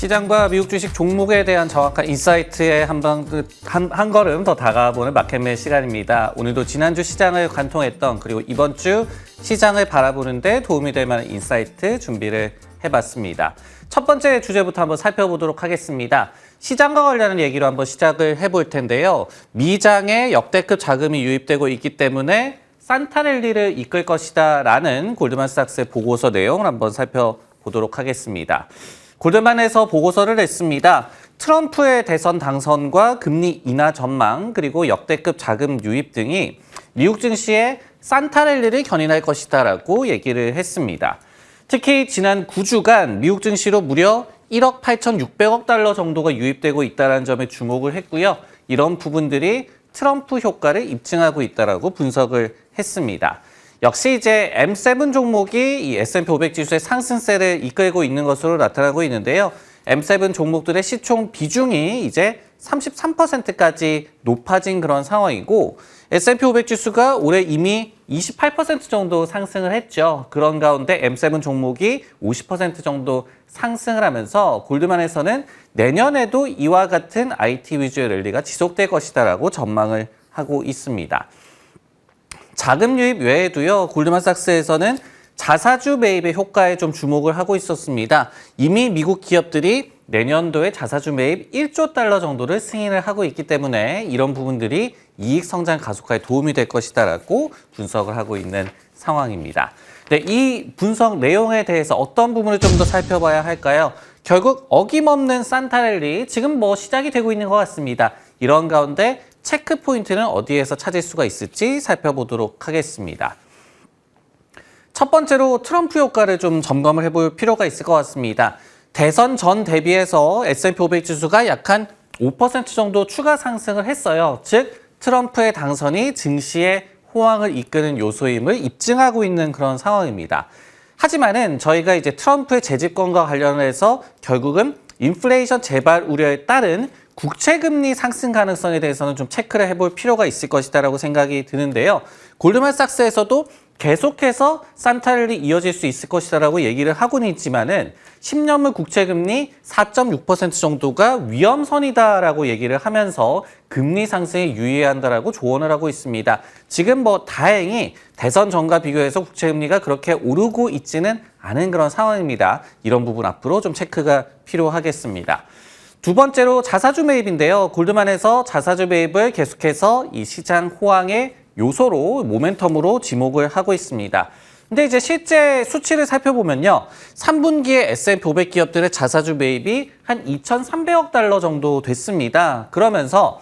시장과 미국 주식 종목에 대한 정확한 인사이트에 한 걸음 더 다가보는 마켓맨 시간입니다. 오늘도 지난주 시장을 관통했던 그리고 이번 주 시장을 바라보는 데 도움이 될 만한 인사이트 준비를 해봤습니다. 첫 번째 주제부터 한번 살펴보도록 하겠습니다. 시장과 관련한 얘기로 한번 시작을 해볼 텐데요. 미장에 역대급 자금이 유입되고 있기 때문에 산타랠리를 이끌 것이다 라는 골드만삭스의 보고서 내용을 한번 살펴보도록 하겠습니다. 골드만에서 보고서를 냈습니다. 트럼프의 대선 당선과 금리 인하 전망 그리고 역대급 자금 유입 등이 미국 증시의 산타랠리를 견인할 것이다라고 얘기를 했습니다. 특히 지난 9주간 미국 증시로 무려 1억 8,600억 달러 정도가 유입되고 있다는 점에 주목을 했고요. 이런 부분들이 트럼프 효과를 입증하고 있다라고 분석을 했습니다. 역시 이제 M7 종목이 이 S&P 500 지수의 상승세를 이끌고 있는 것으로 나타나고 있는데요. M7 종목들의 시총 비중이 이제 33%까지 높아진 그런 상황이고 S&P 500 지수가 올해 이미 28% 정도 상승을 했죠. 그런 가운데 M7 종목이 50% 정도 상승을 하면서 골드만에서는 내년에도 이와 같은 IT 위주의 랠리가 지속될 것이다라고 전망을 하고 있습니다. 자금 유입 외에도요, 골드만삭스에서는 자사주 매입의 효과에 좀 주목을 하고 있었습니다. 이미 미국 기업들이 내년도에 자사주 매입 1조 달러 정도를 승인을 하고 있기 때문에 이런 부분들이 이익 성장 가속화에 도움이 될 것이다라고 분석을 하고 있는 상황입니다. 네, 이 분석 내용에 대해서 어떤 부분을 좀 더 살펴봐야 할까요? 결국 어김없는 산타랠리, 지금 시작이 되고 있는 것 같습니다. 이런 가운데 체크 포인트는 어디에서 찾을 수가 있을지 살펴보도록 하겠습니다. 첫 번째로 트럼프 효과를 좀 점검을 해볼 필요가 있을 것 같습니다. 대선 전 대비해서 S&P 500 지수가 약 한 5% 정도 추가 상승을 했어요. 즉 트럼프의 당선이 증시의 호황을 이끄는 요소임을 입증하고 있는 그런 상황입니다. 하지만은 저희가 이제 트럼프의 재집권과 관련해서 결국은 인플레이션 재발 우려에 따른 국채금리 상승 가능성에 대해서는 좀 체크를 해볼 필요가 있을 것이다라고 생각이 드는데요. 골드만삭스에서도 계속해서 산타랠리 이어질 수 있을 것이다라고 얘기를 하고는 있지만은 10년물 국채금리 4.6% 정도가 위험선이다라고 얘기를 하면서 금리 상승에 유의해야 한다라고 조언을 하고 있습니다. 지금 다행히 대선 전과 비교해서 국채금리가 그렇게 오르고 있지는 않은 그런 상황입니다. 이런 부분 앞으로 좀 체크가 필요하겠습니다. 두 번째로 자사주 매입인데요. 골드만에서 자사주 매입을 계속해서 이 시장 호황의 요소로 모멘텀으로 지목을 하고 있습니다. 근데 이제 실제 수치를 살펴보면요. 3분기에 S&P 500 기업들의 자사주 매입이 한 2,300억 달러 정도 됐습니다. 그러면서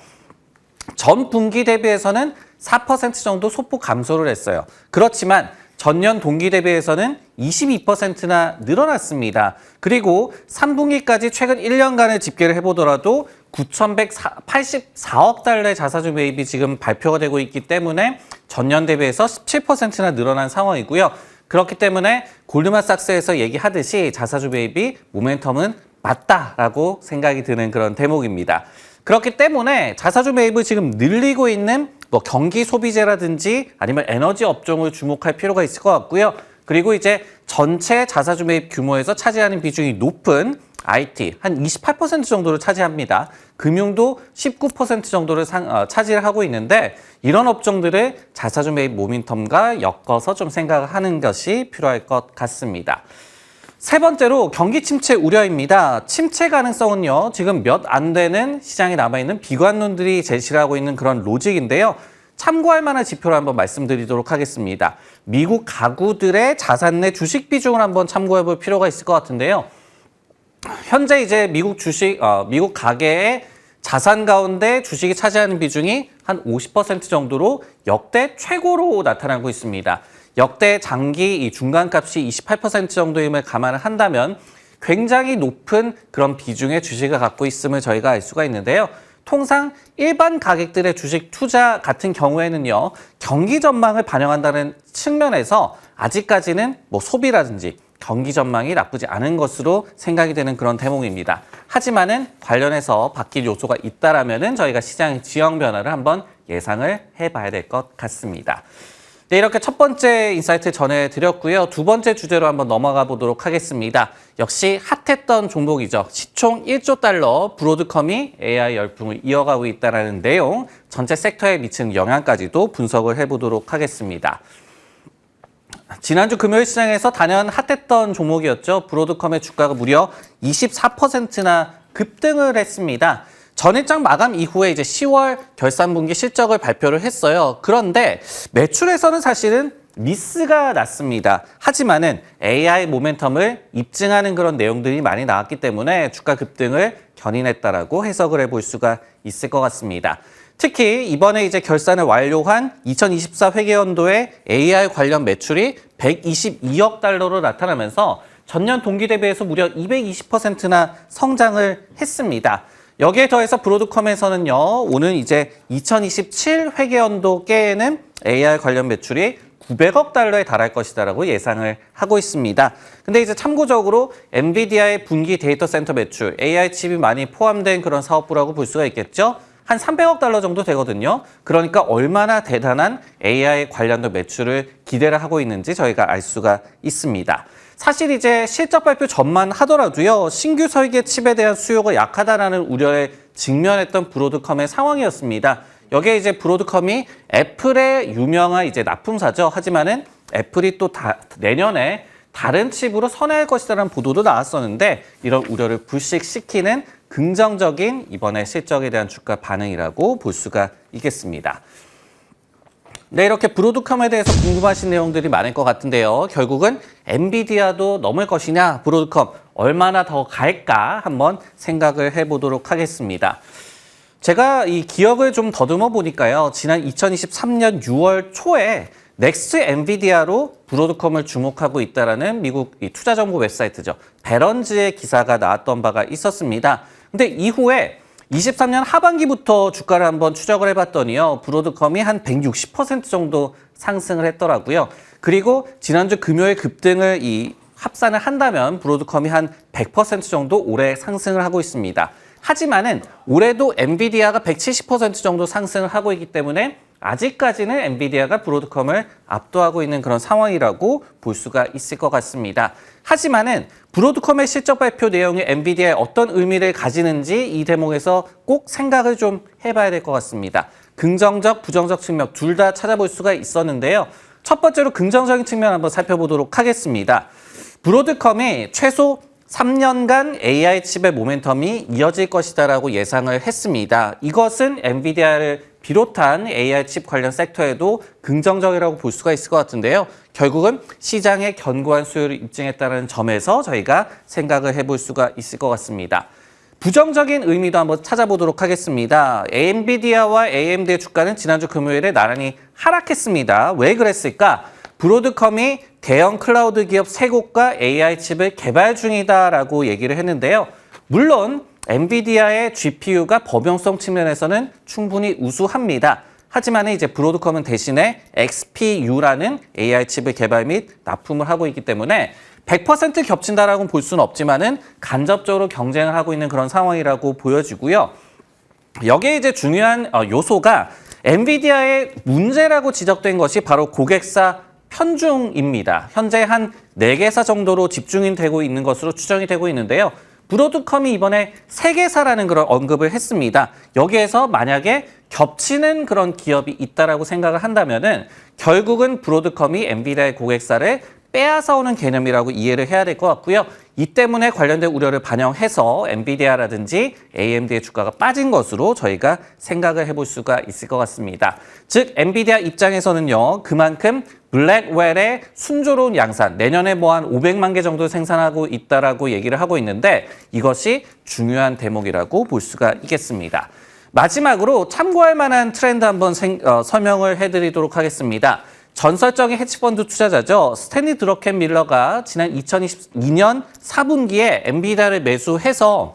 전 분기 대비해서는 4% 정도 소폭 감소를 했어요. 그렇지만 전년 동기 대비해서는 22%나 늘어났습니다. 그리고 3분기까지 최근 1년간을 집계를 해보더라도 9,184억 달러의 자사주 매입이 지금 발표가 되고 있기 때문에 전년 대비해서 17%나 늘어난 상황이고요. 그렇기 때문에 골드만삭스에서 얘기하듯이 자사주 매입이 모멘텀은 맞다라고 생각이 드는 그런 대목입니다. 그렇기 때문에 자사주 매입을 지금 늘리고 있는 경기 소비재라든지 아니면 에너지 업종을 주목할 필요가 있을 것 같고요. 그리고 이제 전체 자사주 매입 규모에서 차지하는 비중이 높은 IT 한 28% 정도를 차지합니다. 금융도 19% 정도를 차지를 하고 있는데 이런 업종들을 자사주 매입 모멘텀과 엮어서 좀 생각하는 것이 필요할 것 같습니다. 세 번째로 경기 침체 우려입니다. 침체 가능성은요. 지금 몇 안 되는 시장에 남아있는 비관론들이 제시를 하고 있는 그런 로직인데요. 참고할 만한 지표를 한번 말씀드리도록 하겠습니다. 미국 가구들의 자산 내 주식 비중을 한번 참고해 볼 필요가 있을 것 같은데요. 현재 이제 미국 가계의 자산 가운데 주식이 차지하는 비중이 한 50% 정도로 역대 최고로 나타나고 있습니다. 역대 장기 이 중간값이 28% 정도임을 감안을 한다면 굉장히 높은 그런 비중의 주식을 갖고 있음을 저희가 알 수가 있는데요. 통상 일반 가객들의 주식 투자 같은 경우에는요. 경기 전망을 반영한다는 측면에서 아직까지는 소비라든지 경기 전망이 나쁘지 않은 것으로 생각이 되는 그런 대목입니다. 하지만은 관련해서 바뀔 요소가 있다라면은 저희가 시장의 지형 변화를 한번 예상을 해봐야 될 것 같습니다. 네, 이렇게 첫 번째 인사이트 전해드렸고요. 두 번째 주제로 한번 넘어가 보도록 하겠습니다. 역시 핫했던 종목이죠. 시총 1조 달러, 브로드컴이 AI 열풍을 이어가고 있다는 내용, 전체 섹터에 미치는 영향까지도 분석을 해보도록 하겠습니다. 지난주 금요일 시장에서 단연 핫했던 종목이었죠. 브로드컴의 주가가 무려 24%나 급등을 했습니다. 전일장 마감 이후에 이제 10월 결산분기 실적을 발표를 했어요. 그런데 매출에서는 사실은 미스가 났습니다. 하지만은 AI 모멘텀을 입증하는 그런 내용들이 많이 나왔기 때문에 주가 급등을 견인했다라고 해석을 해볼 수가 있을 것 같습니다. 특히 이번에 이제 결산을 완료한 2024 회계연도에 AI 관련 매출이 122억 달러로 나타나면서 전년 동기 대비해서 무려 220%나 성장을 했습니다. 여기에 더해서 브로드컴에서는요, 오는 이제 2027 회계연도께에는 AI 관련 매출이 900억 달러에 달할 것이다라고 예상을 하고 있습니다. 근데 이제 참고적으로 엔비디아의 분기 데이터 센터 매출, AI 칩이 많이 포함된 그런 사업부라고 볼 수가 있겠죠. 한 300억 달러 정도 되거든요. 그러니까 얼마나 대단한 AI 관련된 매출을 기대를 하고 있는지 저희가 알 수가 있습니다. 사실 이제 실적 발표 전만 하더라도요, 신규 설계 칩에 대한 수요가 약하다라는 우려에 직면했던 브로드컴의 상황이었습니다. 여기에 이제 브로드컴이 애플의 유명한 이제 납품사죠. 하지만은 애플이 또 내년에 다른 칩으로 선회할 것이라는 보도도 나왔었는데 이런 우려를 불식시키는 긍정적인 이번에 실적에 대한 주가 반응이라고 볼 수가 있겠습니다. 네, 이렇게 브로드컴에 대해서 궁금하신 내용들이 많을 것 같은데요. 결국은 엔비디아도 넘을 것이냐, 브로드컴 얼마나 더 갈까 한번 생각을 해보도록 하겠습니다. 제가 이 기억을 좀 더듬어 보니까요. 지난 2023년 6월 초에 넥스트 엔비디아로 브로드컴을 주목하고 있다라는 미국 투자 정보 웹사이트죠. 배런즈의 기사가 나왔던 바가 있었습니다. 근데 이후에 23년 하반기부터 주가를 한번 추적을 해봤더니요. 브로드컴이 한 160% 정도 상승을 했더라고요. 그리고 지난주 금요일 급등을 합산을 한다면 브로드컴이 한 100% 정도 올해 상승을 하고 있습니다. 하지만은 올해도 엔비디아가 170% 정도 상승을 하고 있기 때문에 아직까지는 엔비디아가 브로드컴을 압도하고 있는 그런 상황이라고 볼 수가 있을 것 같습니다. 하지만은 브로드컴의 실적 발표 내용이 엔비디아에 어떤 의미를 가지는지 이 대목에서 꼭 생각을 좀 해봐야 될 것 같습니다. 긍정적, 부정적 측면 둘 다 찾아볼 수가 있었는데요. 첫 번째로 긍정적인 측면 한번 살펴보도록 하겠습니다. 브로드컴이 최소 3년간 AI 칩의 모멘텀이 이어질 것이다라고 예상을 했습니다. 이것은 엔비디아를 비롯한 AI 칩 관련 섹터에도 긍정적이라고 볼 수가 있을 것 같은데요. 결국은 시장의 견고한 수요를 입증했다는 점에서 저희가 생각을 해볼 수가 있을 것 같습니다. 부정적인 의미도 한번 찾아보도록 하겠습니다. 엔비디아와 AMD의 주가는 지난주 금요일에 나란히 하락했습니다. 왜 그랬을까? 브로드컴이 대형 클라우드 기업 3곳과 AI 칩을 개발 중이다라고 얘기를 했는데요. 물론 엔비디아의 GPU가 범용성 측면에서는 충분히 우수합니다. 하지만 이제 브로드컴은 대신에 XPU라는 AI 칩을 개발 및 납품을 하고 있기 때문에 100% 겹친다라고 볼 수는 없지만은 간접적으로 경쟁을 하고 있는 그런 상황이라고 보여지고요. 여기에 이제 중요한 요소가 엔비디아의 문제라고 지적된 것이 바로 고객사 편중입니다. 현재 한 4개사 정도로 집중이 되고 있는 것으로 추정이 되고 있는데요. 브로드컴이 이번에 3개사라는 그런 언급을 했습니다. 여기에서 만약에 겹치는 그런 기업이 있다라고 생각을 한다면은 결국은 브로드컴이 엔비디아의 고객사를 빼앗아 오는 개념이라고 이해를 해야 될 것 같고요. 이 때문에 관련된 우려를 반영해서 엔비디아라든지 AMD의 주가가 빠진 것으로 저희가 생각을 해볼 수가 있을 것 같습니다. 즉 엔비디아 입장에서는요. 그만큼 블랙웰의 순조로운 양산, 내년에 뭐 한 500만 개 정도 생산하고 있다라고 얘기를 하고 있는데 이것이 중요한 대목이라고 볼 수가 있겠습니다. 마지막으로 참고할 만한 트렌드 한번 설명을 해드리도록 하겠습니다. 전설적인 헤지펀드 투자자죠. 스탠리 드러켄밀러가 지난 2022년 4분기에 엔비디아를 매수해서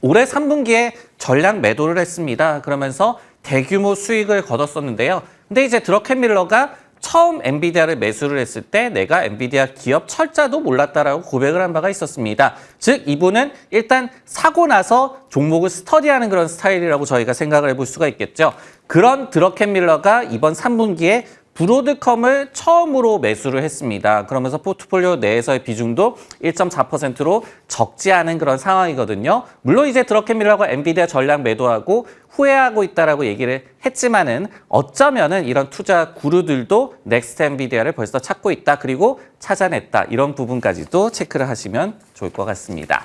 올해 3분기에 전량 매도를 했습니다. 그러면서 대규모 수익을 거뒀었는데요. 근데 이제 드러켄밀러가 처음 엔비디아를 매수를 했을 때 내가 엔비디아 기업 철자도 몰랐다라고 고백을 한 바가 있었습니다. 즉 이분은 일단 사고 나서 종목을 스터디하는 그런 스타일이라고 저희가 생각을 해볼 수가 있겠죠. 그런 드러켄밀러가 이번 3분기에 브로드컴을 처음으로 매수를 했습니다. 그러면서 포트폴리오 내에서의 비중도 1.4%로 적지 않은 그런 상황이거든요. 물론 이제 드러켄밀러가 엔비디아 전략 매도하고 후회하고 있다라고 얘기를 했지만은 어쩌면은 이런 투자 구루들도 넥스트 엔비디아를 벌써 찾고 있다. 그리고 찾아냈다. 이런 부분까지도 체크를 하시면 좋을 것 같습니다.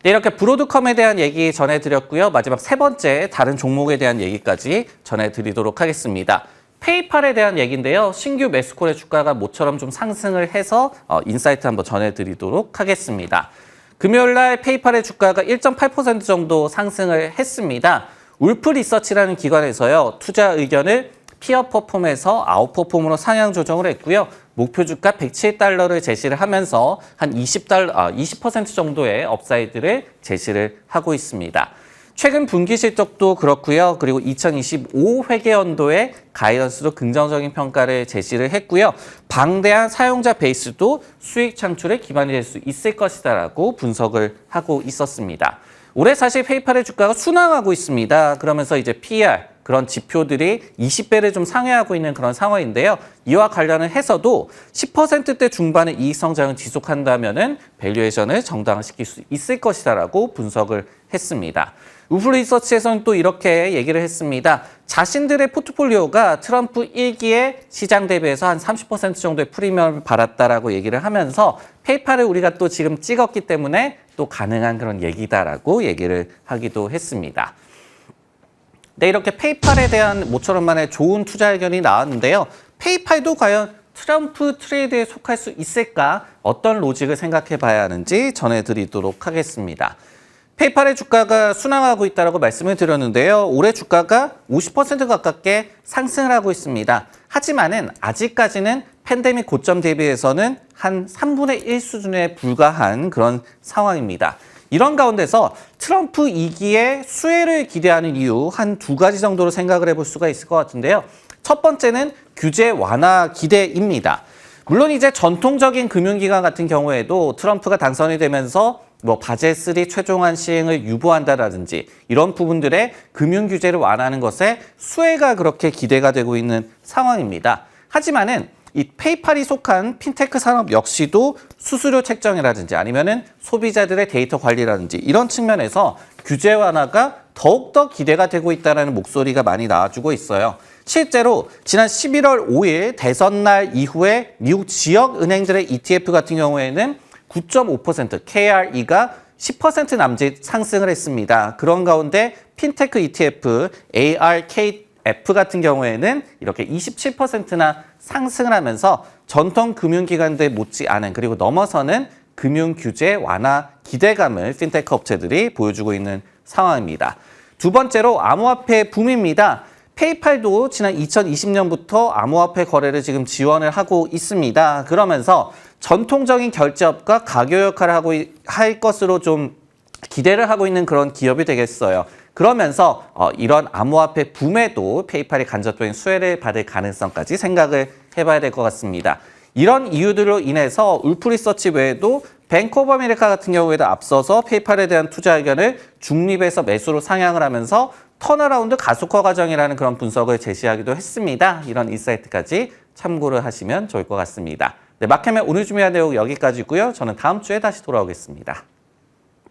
네, 이렇게 브로드컴에 대한 얘기 전해드렸고요. 마지막 세 번째 다른 종목에 대한 얘기까지 전해드리도록 하겠습니다. 페이팔에 대한 얘기인데요. 신규 매수콜의 주가가 모처럼 좀 상승을 해서 인사이트 한번 전해드리도록 하겠습니다. 금요일 날 페이팔의 주가가 1.8% 정도 상승을 했습니다. 울프 리서치라는 기관에서요. 투자 의견을 피어퍼폼에서 아웃퍼폼으로 상향 조정을 했고요. 목표 주가 107달러를 제시를 하면서 한 20% 정도의 업사이드를 제시를 하고 있습니다. 최근 분기 실적도 그렇고요. 그리고 2025 회계연도의 가이던스도 긍정적인 평가를 제시를 했고요. 방대한 사용자 베이스도 수익 창출에 기반이 될 수 있을 것이다라고 분석을 하고 있었습니다. 올해 사실 페이팔의 주가가 순항하고 있습니다. 그러면서 이제 PR 그런 지표들이 20배를 좀 상회하고 있는 그런 상황인데요. 이와 관련을 해서도 10%대 중반의 이익 성장을 지속한다면은 밸류에이션을 정당화시킬 수 있을 것이다라고 분석을 했습니다. 울프 리서치에서는 또 이렇게 얘기를 했습니다. 자신들의 포트폴리오가 트럼프 1기에 시장 대비해서 한 30% 정도의 프리미엄을 받았다라고 얘기를 하면서 페이팔을 우리가 또 지금 찍었기 때문에 또 가능한 그런 얘기다라고 얘기를 하기도 했습니다. 네, 이렇게 페이팔에 대한 모처럼만의 좋은 투자 의견이 나왔는데요. 페이팔도 과연 트럼프 트레이드에 속할 수 있을까? 어떤 로직을 생각해 봐야 하는지 전해드리도록 하겠습니다. 페이팔의 주가가 순항하고 있다고 말씀을 드렸는데요. 올해 주가가 50% 가깝게 상승을 하고 있습니다. 하지만은 아직까지는 팬데믹 고점 대비해서는 한 3분의 1 수준에 불과한 그런 상황입니다. 이런 가운데서 트럼프 2기의 수혜를 기대하는 이유 한 두 가지 정도로 생각을 해볼 수가 있을 것 같은데요. 첫 번째는 규제 완화 기대입니다. 물론 이제 전통적인 금융기관 같은 경우에도 트럼프가 당선이 되면서 바젤 3 최종안 시행을 유보한다라든지 이런 부분들의 금융 규제를 완화하는 것에 수혜가 그렇게 기대가 되고 있는 상황입니다. 하지만은 이 페이팔이 속한 핀테크 산업 역시도 수수료 책정이라든지 아니면은 소비자들의 데이터 관리라든지 이런 측면에서 규제 완화가 더욱더 기대가 되고 있다는 목소리가 많이 나와주고 있어요. 실제로 지난 11월 5일 대선 날 이후에 미국 지역 은행들의 ETF 같은 경우에는 9.5% KRE가 10% 남짓 상승을 했습니다. 그런 가운데 핀테크 ETF ARKF 같은 경우에는 이렇게 27%나 상승을 하면서 전통 금융기관들 못지않은 그리고 넘어서는 금융 규제 완화 기대감을 핀테크 업체들이 보여주고 있는 상황입니다. 두 번째로 암호화폐 붐입니다. 페이팔도 지난 2020년부터 암호화폐 거래를 지금 지원을 하고 있습니다. 그러면서 전통적인 결제업과 가교 역할을 할 것으로 좀 기대를 하고 있는 그런 기업이 되겠어요. 그러면서 이런 암호화폐 붐에도 페이팔이 간접적인 수혜를 받을 가능성까지 생각을 해봐야 될 것 같습니다. 이런 이유들로 인해서 울프 리서치 외에도 뱅크 오브 아메리카 같은 경우에도 앞서서 페이팔에 대한 투자 의견을 중립에서 매수로 상향을 하면서 턴어라운드 가속화 과정이라는 그런 분석을 제시하기도 했습니다. 이런 인사이트까지 참고를 하시면 좋을 것 같습니다. 네, 마켓맨 오늘 준비한 내용 여기까지고요. 저는 다음 주에 다시 돌아오겠습니다.